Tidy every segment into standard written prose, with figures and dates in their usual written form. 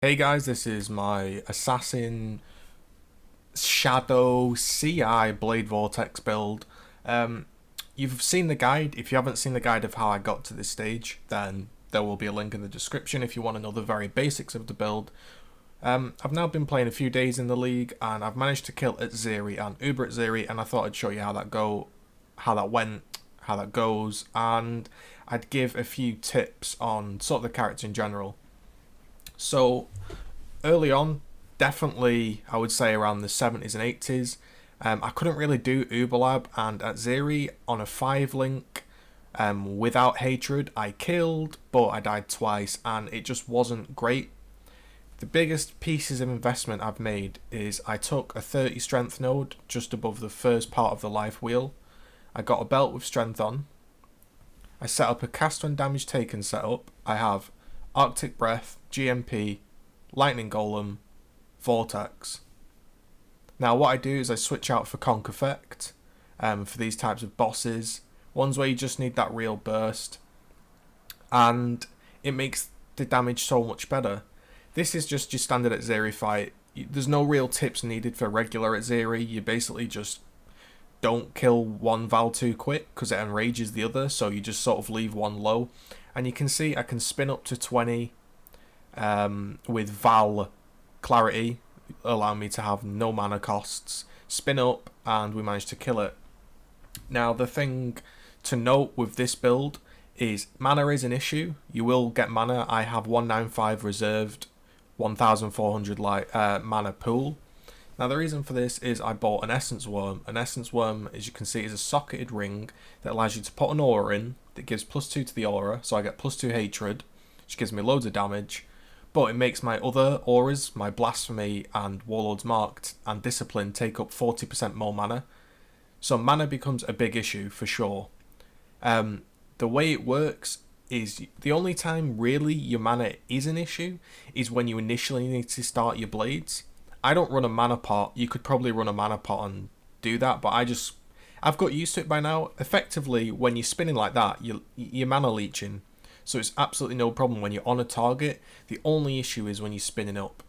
Hey guys, this is my Assassin Shadow CI Blade Vortex build. You've seen the guide. If you haven't seen the guide of how I got to this stage, then there will be a link in the description if you want to know the very basics of the build. I've now been playing a few days in the league, and I've managed to kill Atziri and Uber Atziri, and I thought I'd show you how that went, how that goes, and I'd give a few tips on sort of the character in general. So early on, definitely I would say around the 70s and 80s, I couldn't really do Uberlab and Atziri on a 5 link without hatred. I killed, but I died twice, and it just wasn't great. The biggest pieces of investment I've made is I took a 30 strength node just above the first part of the life wheel. I got a belt with strength on. I set up a cast when damage taken setup. I have Arctic Breath, GMP, Lightning Golem, Vortex. Now what I do is I switch out for Conk Effect for these types of bosses, ones where you just need that real burst, and it makes the damage so much better. This is just your standard Atziri fight. There's no real tips needed for regular Atziri. You basically just don't kill one Val too quick because it enrages the other, so you just sort of leave one low. And you can see I can spin up to 20 with Val Clarity, allowing me to have no mana costs. Spin up, and we managed to kill it. Now, the thing to note with this build is mana is an issue. You will get mana. I have 195 reserved, 1400 mana pool. Now, the reason for this is I bought an Essence Worm. An Essence Worm, as you can see, is a socketed ring that allows you to put an aura in that gives +2 to the aura, so I get +2 hatred, which gives me loads of damage, but it makes my other auras, my Blasphemy and Warlord's Marked and Discipline, take up 40% more mana. So mana becomes a big issue for sure. The way it works is the only time really your mana is an issue is when you initially need to start your blades. I don't run a mana pot. You could probably run a mana pot and do that, but I've got used to it by now. Effectively, when you're spinning like that, you're mana leeching, so it's absolutely no problem when you're on a target. The only issue is when you're spinning up.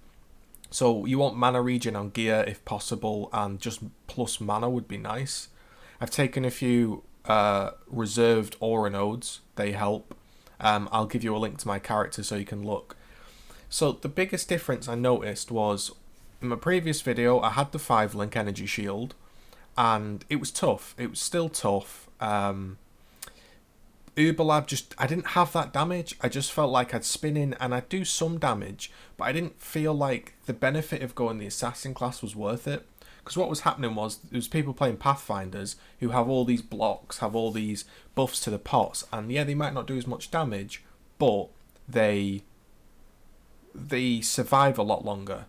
So you want mana regen on gear if possible, and just plus mana would be nice. I've taken a few reserved aura nodes. They help. I'll give you a link to my character so you can look. So the biggest difference I noticed was, in my previous video, I had the 5 link energy shield, and it was tough. It was still tough. Uberlab, I didn't have that damage. I just felt like I'd spin in and I'd do some damage, but I didn't feel like the benefit of going the assassin class was worth it. Because what was happening was, there was people playing Pathfinders who have all these blocks, have all these buffs to the pots, and yeah, they might not do as much damage, but they survive a lot longer.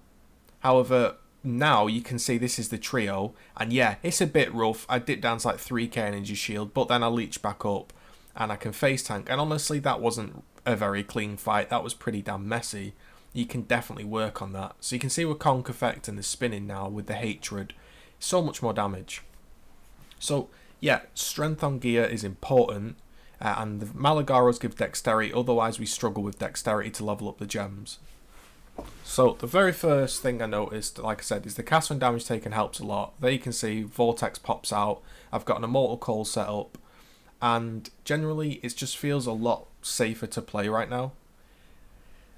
However, now you can see this is the trio, and yeah, it's a bit rough. I dip down to like 3k energy shield, but then I leech back up, and I can face tank. And honestly, that wasn't a very clean fight. That was pretty damn messy. You can definitely work on that. So you can see with Conk Effect and the spinning now with the hatred, so much more damage. So yeah, strength on gear is important, and the Malagaros give dexterity. Otherwise, we struggle with dexterity to level up the gems. So the very first thing I noticed, like I said, is the cast when damage taken helps a lot. There you can see Vortex pops out. I've got an Immortal Call set up, and generally it just feels a lot safer to play right now.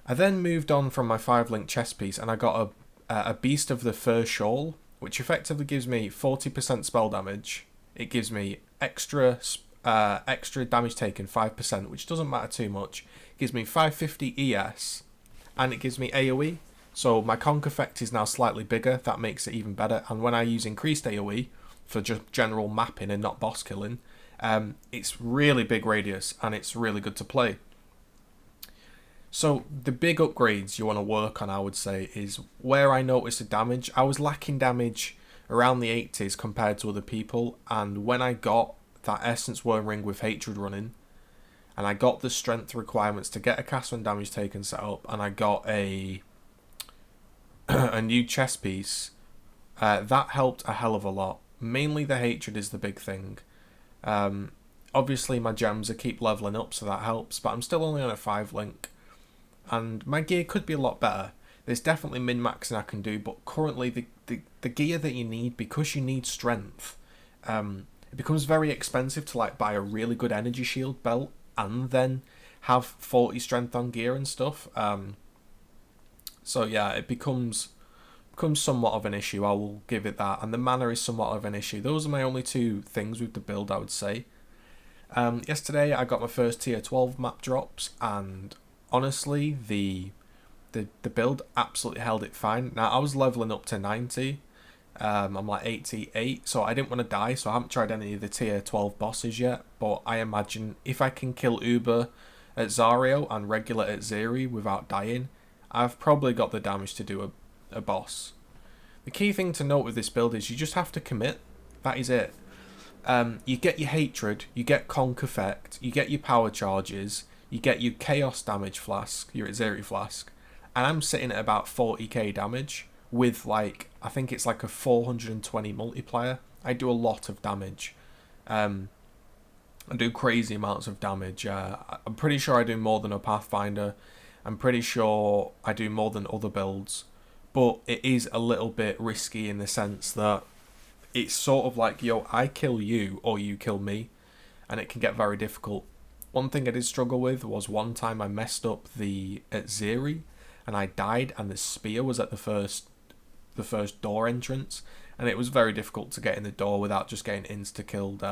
I then moved on from my 5 link chest piece, and I got a Beast of the Fur Shawl, which effectively gives me 40% spell damage. It gives me extra damage taken, 5%, which doesn't matter too much. It gives me 550 ES, and it gives me AoE. So my Conk Effect is now slightly bigger. That makes it even better. And when I use increased AoE for just general mapping and not boss killing, it's really big radius, and it's really good to play. So the big upgrades you want to work on, I would say, is where I noticed the damage. I was lacking damage around the 80s compared to other people, and when I got that Essence Worm ring with hatred running, and I got the strength requirements to get a cast when damage taken set up, and I got a new chest piece, that helped a hell of a lot. Mainly the hatred is the big thing. Obviously my gems are keep leveling up, so that helps, but I'm still only on a 5 link, and my gear could be a lot better. There's definitely min-maxing I can do, but currently the gear that you need, because you need strength, it becomes very expensive to like buy a really good energy shield belt and then have 40 strength on gear and stuff. So yeah, it becomes somewhat of an issue, I will give it that, and the mana is somewhat of an issue. Those are my only two things with the build, I would say. Yesterday I got my first tier 12 map drops, and honestly the build absolutely held it fine. Now I was leveling up to 90, I'm like 88, so I didn't want to die, so I haven't tried any of the tier 12 bosses yet, but I imagine if I can kill Uber at Zario and regular at Atziri without dying, I've probably got the damage to do a boss. The key thing to note with this build is you just have to commit. That is it. You get your hatred, you get conk effect, you get your power charges, you get your chaos damage flask, your Atziri flask, and I'm sitting at about 40k damage with like, I think it's like a 420 multiplier. I do a lot of damage. I do crazy amounts of damage. I'm pretty sure I do more than a Pathfinder. I'm pretty sure I do more than other builds, but it is a little bit risky in the sense that it's sort of like, yo, I kill you or you kill me, and it can get very difficult. One thing I did struggle with was one time I messed up the Atziri and I died, and the spear was at the first door entrance, and it was very difficult to get in the door without just getting insta-killed.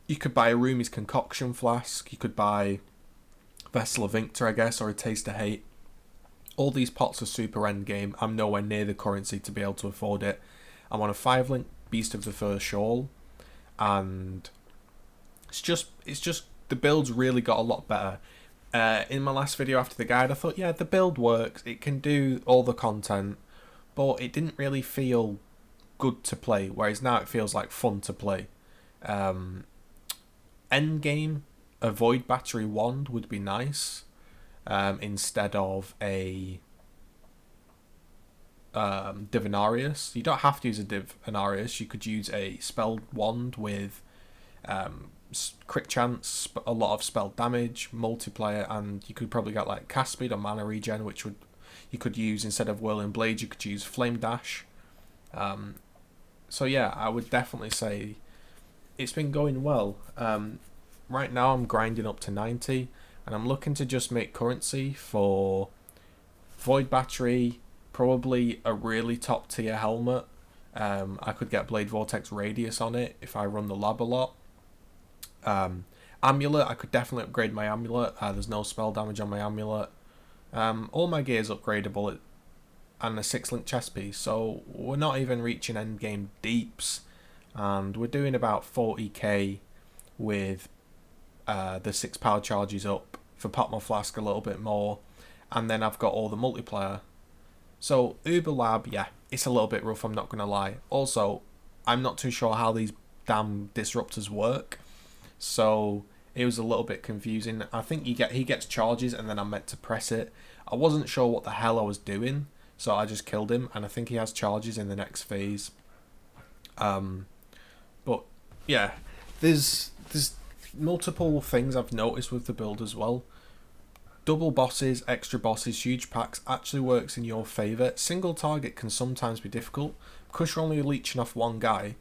You could buy a Rumi's Concoction Flask, you could buy Vessel of Victor, I guess, or a Taste of Hate. All these pots are super endgame. I'm nowhere near the currency to be able to afford it. I'm on a 5-link Beast of the First Shawl, and it's just the build's really got a lot better. In my last video after the guide, I thought, yeah, the build works, it can do all the content, but it didn't really feel good to play, whereas now it feels like fun to play. Endgame, a Void Battery Wand would be nice, instead of a Divinarius. You don't have to use a Divinarius, you could use a Spelled Wand with crit chance, a lot of spell damage, multiplier, and you could probably get like cast speed or mana regen, which you could use instead of Whirling Blade. You could use Flame Dash. So yeah, I would definitely say it's been going well. Right now I'm grinding up to 90, and I'm looking to just make currency for Void Battery, probably a really top tier helmet. I could get Blade Vortex Radius on it if I run the lab a lot. Amulet, I could definitely upgrade my amulet. There's no spell damage on my amulet. All my gear is upgradable, and a 6-link chest piece, so we're not even reaching endgame deeps, and we're doing about 40k with the 6 power charges up for Pop My Flask a little bit more, and then I've got all the multiplier. So Uber Lab, yeah, it's a little bit rough, I'm not going to lie. Also, I'm not too sure how these damn disruptors work, so it was a little bit confusing. I think he gets charges and then I'm meant to press it. I wasn't sure what the hell I was doing, so I just killed him, and I think he has charges in the next phase. But yeah, there's multiple things I've noticed with the build as well. Double bosses, extra bosses, huge packs actually works in your favour. Single target can sometimes be difficult because you're only leeching off one guy.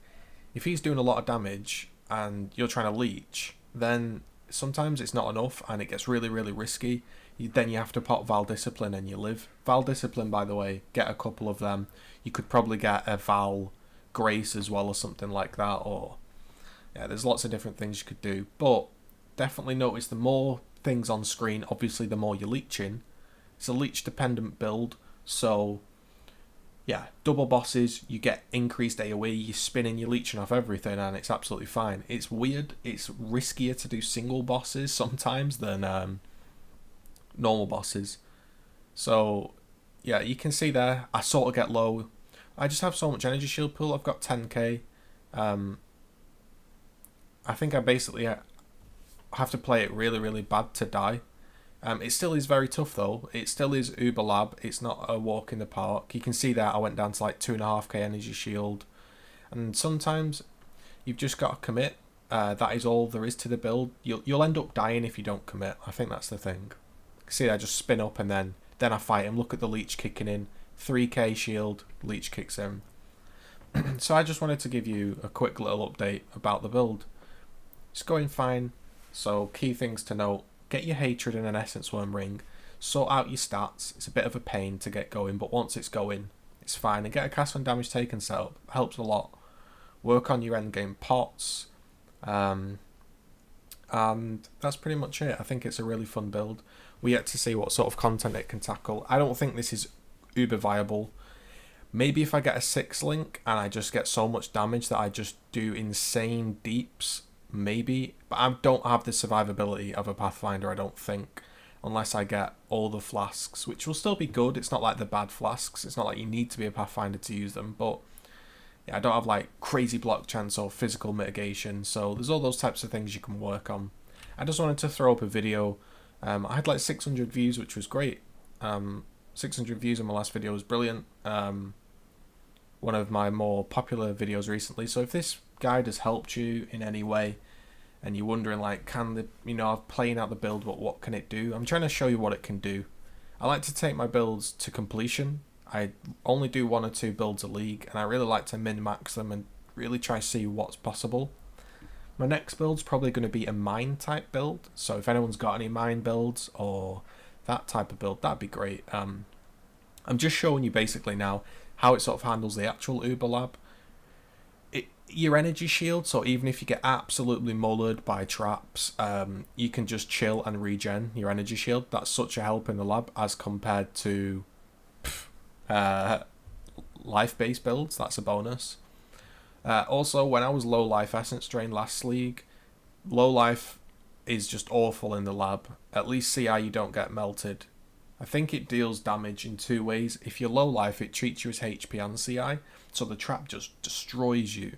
If he's doing a lot of damage and you're trying to leech, then sometimes it's not enough and it gets really, really risky. Then you have to pop Val Discipline and you live. Val Discipline, by the way, get a couple of them. You could probably get a Val Grace as well or something like that. Or yeah, there's lots of different things you could do. But definitely notice the more things on screen, obviously the more you're leeching. It's a leech dependent build, so yeah, double bosses, you get increased AoE, you're spinning, you're leeching off everything, and it's absolutely fine. It's weird, it's riskier to do single bosses sometimes than normal bosses. So yeah, you can see there, I sort of get low. I just have so much energy shield pool, I've got 10k. I think I basically have to play it really, really bad to die. It still is very tough though. It still is Uber Lab. It's not a walk in the park. You can see that I went down to like 2.5k energy shield. And sometimes you've just got to commit. That is all there is to the build. You'll end up dying if you don't commit. I think that's the thing. See, I just spin up and then Then I fight him, look at the leech kicking in, 3k shield, leech kicks in. So I just wanted to give you a quick little update about the build. It's going fine. So key things to note: get your hatred in an essence worm ring, sort out your stats. It's a bit of a pain to get going, but once it's going, it's fine. And get a cast on damage taken set up, helps a lot. Work on your endgame pots, and that's pretty much it. I think it's a really fun build. We yet to see what sort of content it can tackle. I don't think this is uber viable. Maybe if I get a 6 link and I just get so much damage that I just do insane deeps, maybe. But I don't have the survivability of a Pathfinder, I don't think, unless I get all the flasks, which will still be good. It's not like the bad flasks. It's not like you need to be a Pathfinder to use them, but yeah, I don't have like crazy block chance or physical mitigation, so there's all those types of things you can work on. I just wanted to throw up a video. I had like 600 views, which was great. 600 views on my last video was brilliant. One of my more popular videos recently. So if this guide has helped you in any way, and you're wondering like, can the, I'm playing out the build, but what can it do? I'm trying to show you what it can do. I like to take my builds to completion. I only do 1 or 2 builds a league, and I really like to min-max them and really try to see what's possible. My next build's probably going to be a mine type build, so if anyone's got any mine builds or that type of build, that'd be great. I'm just showing you basically now how it sort of handles the actual Uber Lab. Your energy shield, so even if you get absolutely mullered by traps, you can just chill and regen your energy shield. That's such a help in the lab as compared to life-based builds. That's a bonus. Also, when I was low life essence drain last league, low life is just awful in the lab. At least CI you don't get melted. I think it deals damage in 2 ways. If you're low life, it treats you as HP and CI, so the trap just destroys you.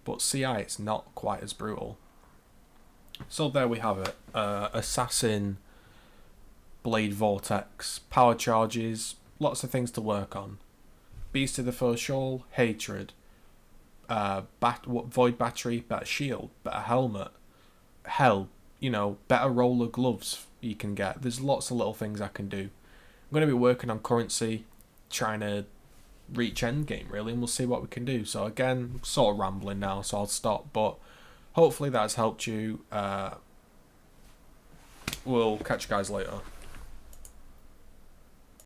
But CI, it's not quite as brutal. So there we have it. Assassin, Blade Vortex, power charges, lots of things to work on. Beast of the First Shawl, Hatred, Void Battery, better shield, better helmet. Hell, better roller gloves you can get. There's lots of little things I can do. I'm going to be working on currency, trying to reach endgame really, and we'll see what we can do. So again, sort of rambling now, so I'll stop, but hopefully that's helped you. We'll catch you guys later.